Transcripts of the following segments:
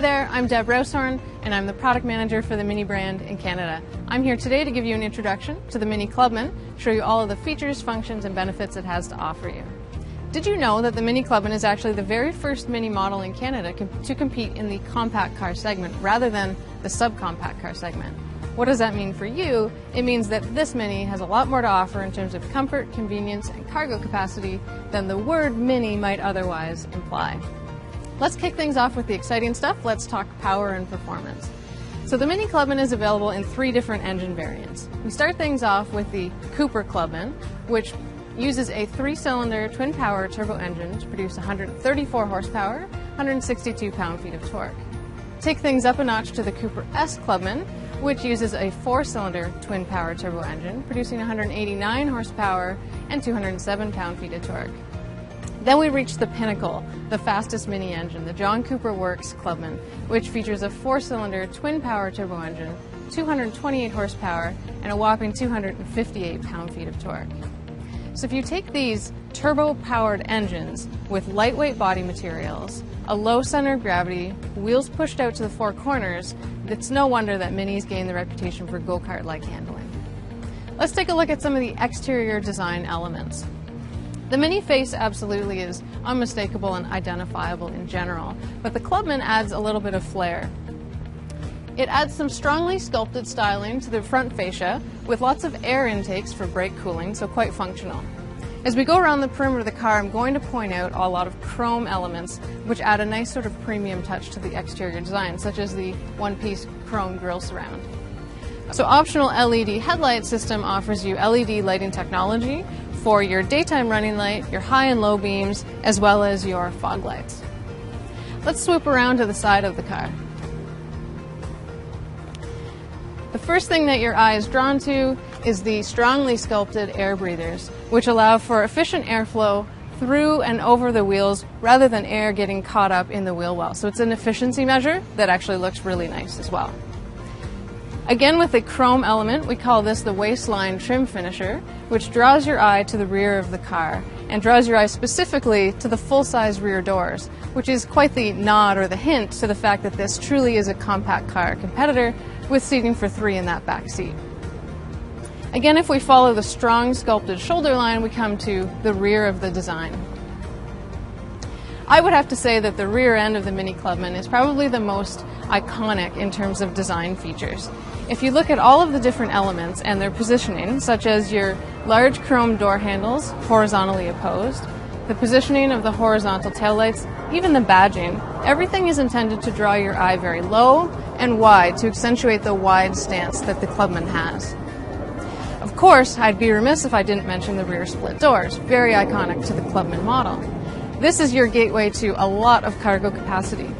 there, I'm Deb Rousehorn, and I'm the product manager for the Mini brand in Canada. I'm here today to give you an introduction to the Mini Clubman, show you all of the features, functions, and benefits it has to offer you. Did you know that the Mini Clubman is actually the very first Mini model in Canada to compete in the compact car segment rather than the subcompact car segment? What does that mean for you? It means that this Mini has a lot more to offer in terms of comfort, convenience, and cargo capacity than the word Mini might otherwise imply. Let's kick things off with the exciting stuff. Let's talk power and performance. So the Mini Clubman is available in 3 different engine variants. We start things off with the Cooper Clubman, which uses a 3-cylinder twin-power turbo engine to produce 134 horsepower, 162 pound-feet of torque. Take things up a notch to the Cooper S Clubman, which uses a 4-cylinder twin-power turbo engine, producing 189 horsepower and 207 pound-feet of torque. Then we reach the pinnacle, the fastest Mini engine, the John Cooper Works Clubman, which features a 4-cylinder twin-power turbo engine, 228 horsepower, and a whopping 258 pound-feet of torque. So if you take these turbo-powered engines with lightweight body materials, a low center of gravity, wheels pushed out to the 4 corners, it's no wonder that Minis gain the reputation for go-kart-like handling. Let's take a look at some of the exterior design elements. The Mini face absolutely is unmistakable and identifiable in general, but the Clubman adds a little bit of flair. It adds some strongly sculpted styling to the front fascia with lots of air intakes for brake cooling, so quite functional. As we go around the perimeter of the car, I'm going to point out a lot of chrome elements which add a nice sort of premium touch to the exterior design, such as the one-piece chrome grille surround. So optional LED headlight system offers you LED lighting technology for your daytime running light, your high and low beams, as well as your fog lights. Let's swoop around to the side of the car. The first thing that your eye is drawn to is the strongly sculpted air breathers, which allow for efficient airflow through and over the wheels rather than air getting caught up in the wheel well. So it's an efficiency measure that actually looks really nice as well. Again, with a chrome element, we call this the waistline trim finisher, which draws your eye to the rear of the car and draws your eye specifically to the full-size rear doors, which is quite the nod or the hint to the fact that this truly is a compact car competitor with seating for 3 in that back seat. Again, if we follow the strong sculpted shoulder line, we come to the rear of the design. I would have to say that the rear end of the Mini Clubman is probably the most iconic in terms of design features. If you look at all of the different elements and their positioning, such as your large chrome door handles horizontally opposed, the positioning of the horizontal taillights, even the badging, everything is intended to draw your eye very low and wide to accentuate the wide stance that the Clubman has. Of course, I'd be remiss if I didn't mention the rear split doors, very iconic to the Clubman model. This is your gateway to a lot of cargo capacity.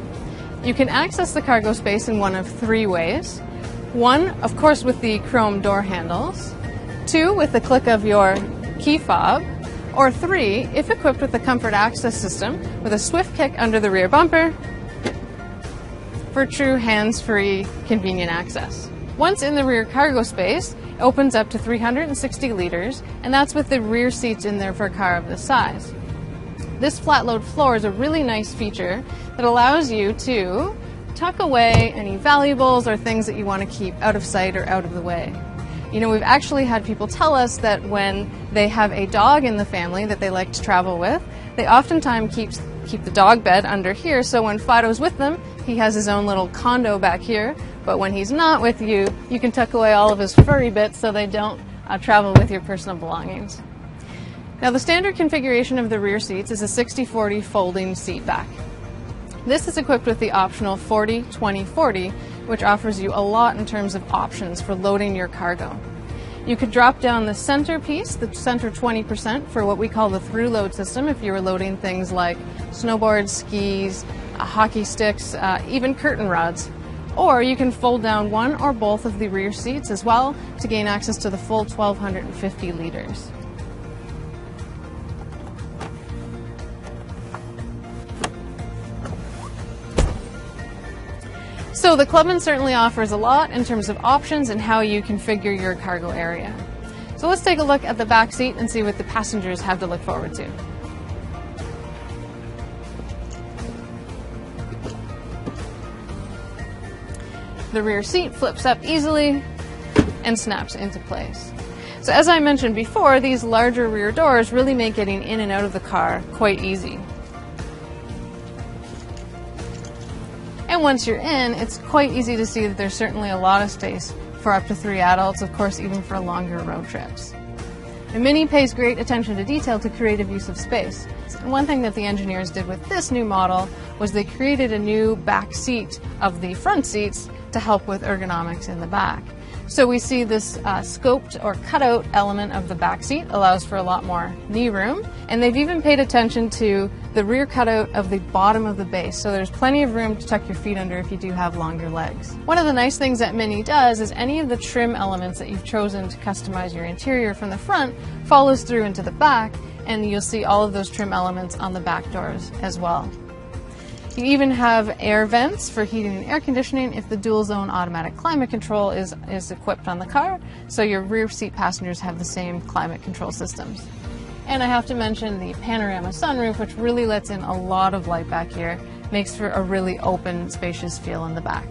You can access the cargo space in one of 3 ways. 1, of course, with the chrome door handles. 2, with the click of your key fob. Or 3, if equipped with the comfort access system with a swift kick under the rear bumper for true hands-free, convenient access. Once in the rear cargo space, it opens up to 360 liters, and that's with the rear seats in there for a car of this size. This flat load floor is a really nice feature that allows you to tuck away any valuables or things that you want to keep out of sight or out of the way. You know, we've actually had people tell us that when they have a dog in the family that they like to travel with, they oftentimes keep the dog bed under here, so when Fido's with them, he has his own little condo back here, but when he's not with you, you can tuck away all of his furry bits so they don't travel with your personal belongings. Now, the standard configuration of the rear seats is a 60-40 folding seat back. This is equipped with the optional 40-20-40, which offers you a lot in terms of options for loading your cargo. You could drop down the center piece, the center 20%, for what we call the through load system if you were loading things like snowboards, skis, hockey sticks, even curtain rods. Or you can fold down one or both of the rear seats as well to gain access to the full 1,250 liters. So the Clubman certainly offers a lot in terms of options and how you configure your cargo area. So let's take a look at the back seat and see what the passengers have to look forward to. The rear seat flips up easily and snaps into place. So as I mentioned before, these larger rear doors really make getting in and out of the car quite easy. And once you're in, it's quite easy to see that there's certainly a lot of space for up to 3 adults, of course, even for longer road trips. The Mini pays great attention to detail to creative use of space. And one thing that the engineers did with this new model was they created a new back seat of the front seats to help with ergonomics in the back. So we see this scoped or cutout element of the back seat allows for a lot more knee room, and they've even paid attention to the rear cutout of the bottom of the base, so there's plenty of room to tuck your feet under if you do have longer legs. One of the nice things that Mini does is any of the trim elements that you've chosen to customize your interior from the front follows through into the back, and you'll see all of those trim elements on the back doors as well. You even have air vents for heating and air conditioning if the dual zone automatic climate control is equipped on the car, so your rear seat passengers have the same climate control systems. And I have to mention the panorama sunroof, which really lets in a lot of light back here, makes for a really open, spacious feel in the back.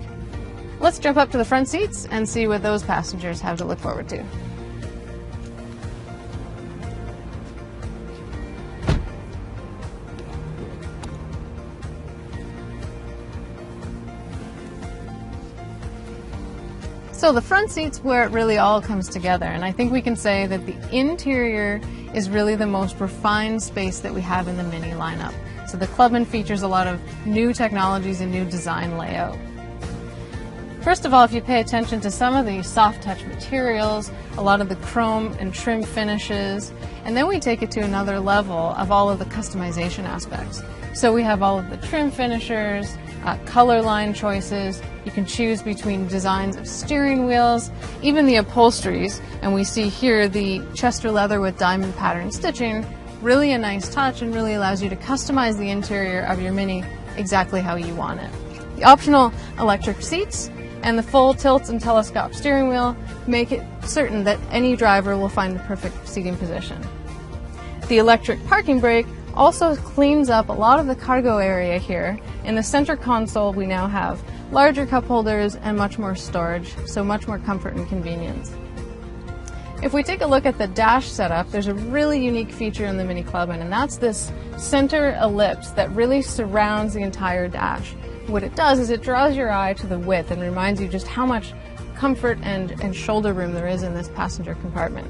Let's jump up to the front seats and see what those passengers have to look forward to. So the front seat's where it really all comes together, and I think we can say that the interior is really the most refined space that we have in the Mini lineup. So the Clubman features a lot of new technologies and new design layout. First of all, if you pay attention to some of the soft touch materials, a lot of the chrome and trim finishes, and then we take it to another level of all of the customization aspects. So we have all of the trim finishers, color line choices. You can choose between designs of steering wheels, even the upholsteries, and we see here the Chester leather with diamond pattern stitching. Really a nice touch and really allows you to customize the interior of your Mini exactly how you want it. The optional electric seats and the full tilt and telescope steering wheel make it certain that any driver will find the perfect seating position. The electric parking brake also cleans up a lot of the cargo area here. In the center console we now have larger cup holders and much more storage, so much more comfort and convenience. If we take a look at the dash setup, there's a really unique feature in the Mini Clubman, and that's this center ellipse that really surrounds the entire dash. What it does is it draws your eye to the width and reminds you just how much comfort and shoulder room there is in this passenger compartment.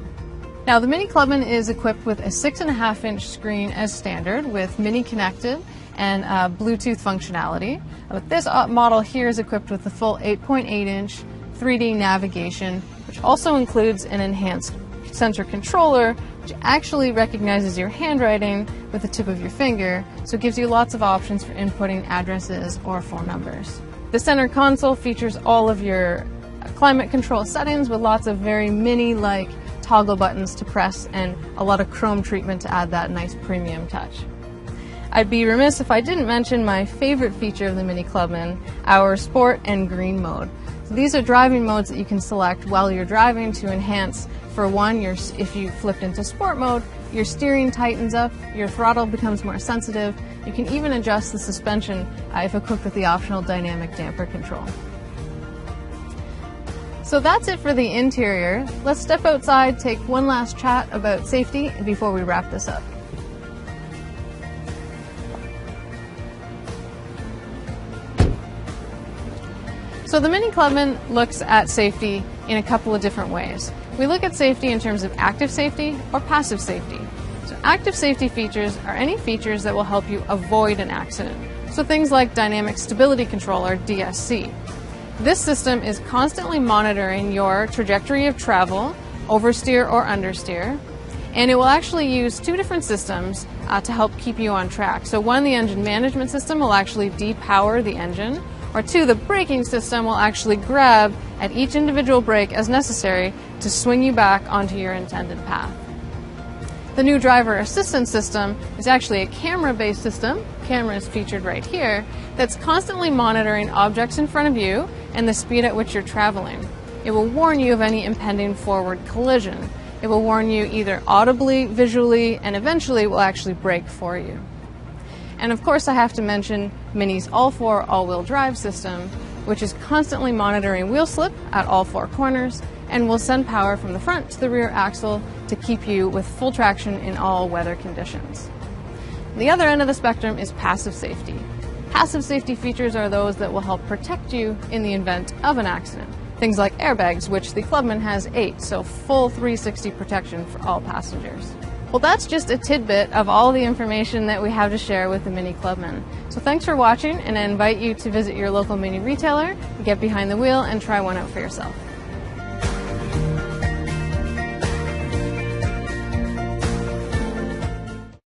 Now the Mini Clubman is equipped with a 6.5-inch screen as standard with Mini Connected and Bluetooth functionality. But this model here is equipped with the full 8.8-inch 3D navigation, which also includes an enhanced sensor controller, which actually recognizes your handwriting with the tip of your finger, so it gives you lots of options for inputting addresses or phone numbers. The center console features all of your climate control settings with lots of very Mini-like toggle buttons to press and a lot of chrome treatment to add that nice premium touch. I'd be remiss if I didn't mention my favorite feature of the Mini Clubman, our Sport and Green mode. So these are driving modes that you can select while you're driving to enhance. For one, if you flipped into Sport mode, your steering tightens up, your throttle becomes more sensitive. You can even adjust the suspension if equipped with the optional dynamic damper control. So that's it for the interior. Let's step outside, take one last chat about safety before we wrap this up. So the Mini Clubman looks at safety in a couple of different ways. We look at safety in terms of active safety or passive safety. So active safety features are any features that will help you avoid an accident. So things like dynamic stability control or DSC. This system is constantly monitoring your trajectory of travel, oversteer or understeer, and it will actually use two different systems to help keep you on track. So one, the engine management system will actually depower the engine, or two, the braking system will actually grab at each individual brake as necessary to swing you back onto your intended path. The new driver assistance system is actually a camera-based system, camera is featured right here, that's constantly monitoring objects in front of you and the speed at which you're traveling. It will warn you of any impending forward collision. It will warn you either audibly, visually, and eventually will actually brake for you. And of course I have to mention Mini's all-4 all-wheel drive system, which is constantly monitoring wheel slip at all four corners and will send power from the front to the rear axle to keep you with full traction in all weather conditions. The other end of the spectrum is passive safety. Passive safety features are those that will help protect you in the event of an accident. Things like airbags, which the Clubman has 8, so full 360 protection for all passengers. Well, that's just a tidbit of all the information that we have to share with the Mini Clubman. So thanks for watching, and I invite you to visit your local Mini retailer, get behind the wheel, and try one out for yourself.